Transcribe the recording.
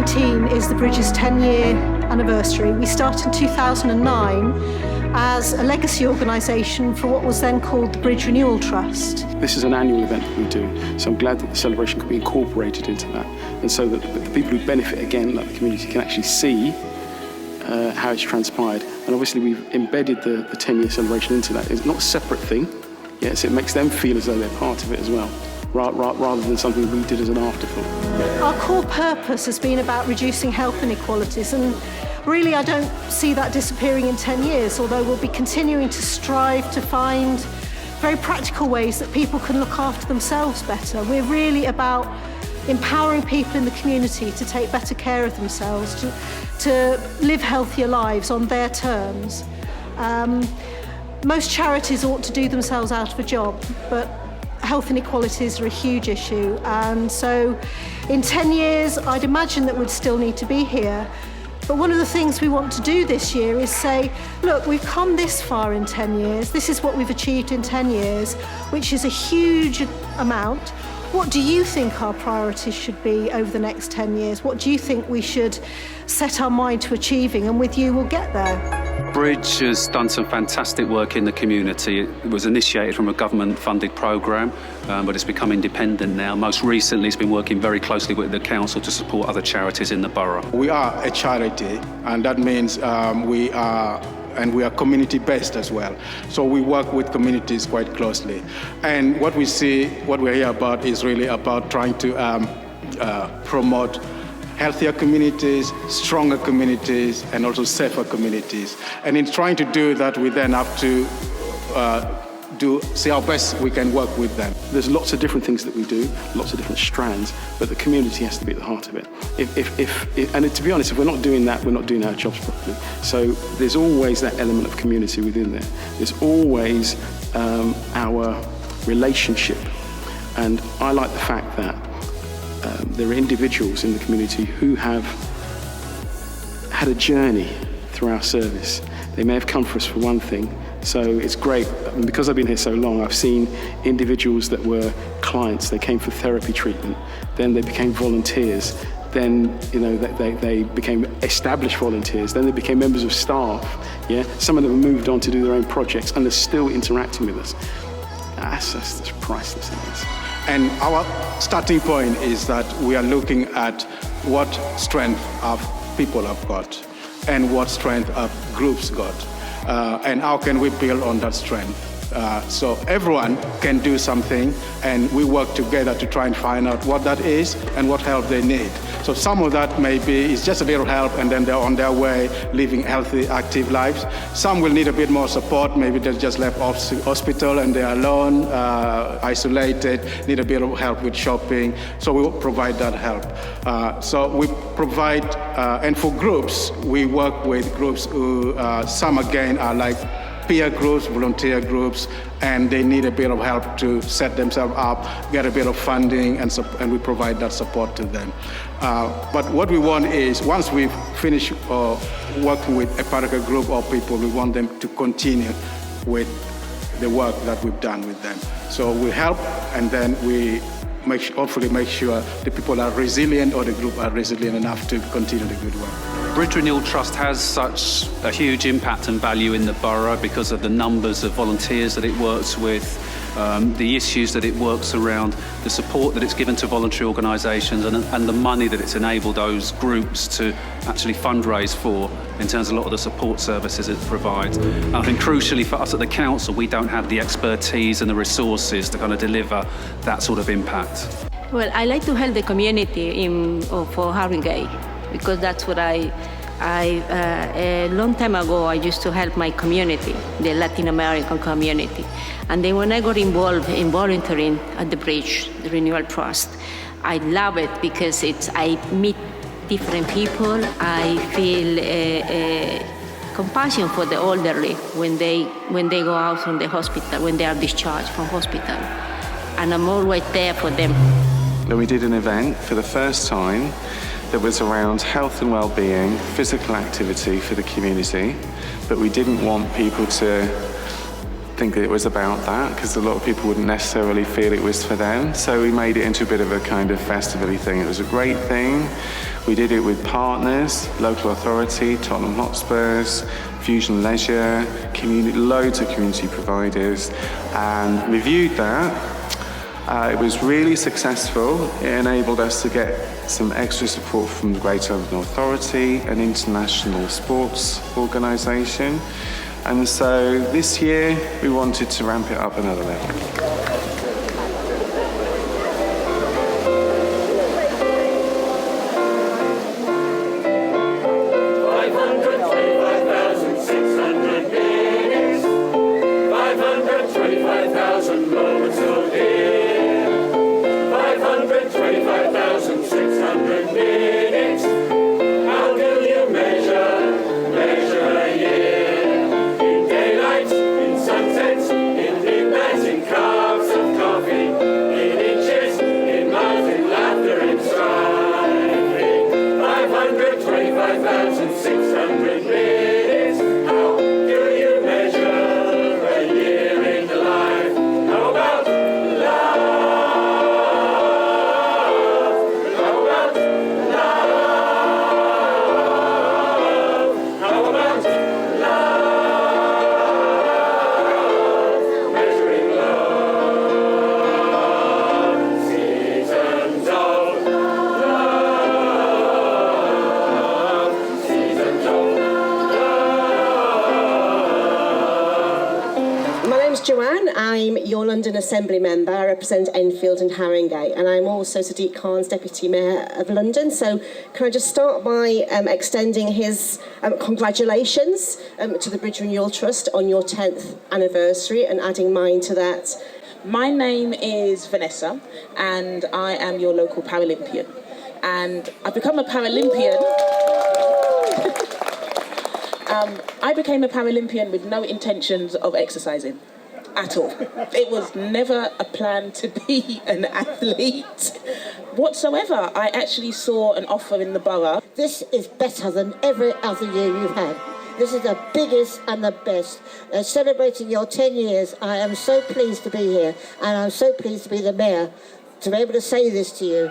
2019 is the Bridge's 10-year anniversary. We started in 2009 as a legacy organisation for what was then called the Bridge Renewal Trust. This is an annual event that we do, so I'm glad that the celebration could be incorporated into that, and so that the people who benefit again, like the community, can actually see how it's transpired. And obviously we've embedded the 10-year celebration into that. It's not a separate thing, yes, it makes them feel as though they're part of it as well, rather than something we did as an afterthought. Our core purpose has been about reducing health inequalities, and really I don't see that disappearing in 10 years, although we'll be continuing to strive to find very practical ways that people can look after themselves better. We're really about empowering people in the community to take better care of themselves, to live healthier lives on their terms. Most charities ought to do themselves out of a job, but health inequalities are a huge issue, and so in 10 years I'd imagine that we'd still need to be here. But one of the things we want to do this year is say, look, we've come this far in 10 years, this is what we've achieved in 10 years, which is a huge amount. What do you think our priorities should be over the next 10 years? What do you think we should set our mind to achieving? And with you, we'll get there. Bridge has done some fantastic work in the community. It was initiated from a government-funded programme, but it's become independent now. Most recently, it's been working very closely with the council to support other charities in the borough. We are a charity, and that means we are community-based as well. So we work with communities quite closely. And what we're here about is really about trying to promote healthier communities, stronger communities, and also safer communities. And in trying to do that, we then have to see how best we can work with them. There's lots of different things that we do, lots of different strands, but the community has to be at the heart of it. And to be honest, if we're not doing that, we're not doing our jobs properly. So there's always that element of community within there. There's always our relationship. And I like the fact that there are individuals in the community who have had a journey through our service. They may have come for us for one thing, so it's great. And because I've been here so long, I've seen individuals that were clients. They came for therapy treatment, then they became volunteers, then they became established volunteers, then they became members of staff. Yeah, some of them moved on to do their own projects, and they're still interacting with us. That's priceless. And our starting point is that we are looking at what strength of people have got and what strength of groups got, and how can we build on that strength. So everyone can do something, and we work together to try and find out what that is and what help they need. So some of that maybe is just a little help, and then they're on their way living healthy, active lives. Some will need a bit more support. Maybe they just left hospital and they're alone, isolated, need a bit of help with shopping. So we will provide that help. So we provide, and for groups, we work with groups who, some again are like peer groups, volunteer groups, and they need a bit of help to set themselves up, get a bit of funding, and we provide that support to them. But what we want is, once we've finished working with a particular group of people, we want them to continue with the work that we've done with them. So we help, and then we hopefully make sure the people are resilient, or the group are resilient enough to continue the good work. Bridge Renewal Trust has such a huge impact and value in the borough because of the numbers of volunteers that it works with, the issues that it works around, the support that it's given to voluntary organisations, and the money that it's enabled those groups to actually fundraise for in terms of a lot of the support services it provides. And I think crucially for us at the council, we don't have the expertise and the resources to kind of deliver that sort of impact. Well, I like to help the community for Harringay, because that's what a long time ago I used to help my community, the Latin American community. And then when I got involved in volunteering at the Bridge, the Renewal Trust, I love it because I meet different people. I feel compassion for the elderly when they go out from the hospital, when they are discharged from hospital. And I'm always there for them. When we did an event for the first time that was around health and well-being, physical activity for the community, but we didn't want people to think that it was about that, because a lot of people wouldn't necessarily feel it was for them. So we made it into a bit of a kind of festival-y thing. It was a great thing. We did it with partners, local authority, Tottenham Hotspurs, Fusion Leisure, loads of community providers, and reviewed that. It was really successful. It enabled us to get some extra support from the Greater London Authority, an international sports organisation. And so this year we wanted to ramp it up another level. Joanne, I'm your London Assembly member. I represent Enfield and Haringey, and I'm also Sadiq Khan's Deputy Mayor of London. So can I just start by extending his congratulations to the Bridge Renewal Trust on your 10th anniversary and adding mine to that. My name is Vanessa, and I am your local Paralympian. And I've become a Paralympian. I became a Paralympian with no intentions of exercising. At all. It was never a plan to be an athlete whatsoever. I actually saw an offer in the borough. This is better than every other year you've had. This is the biggest and the best. Celebrating your 10 years, I am so pleased to be here, and I'm so pleased to be the mayor, to be able to say this to you.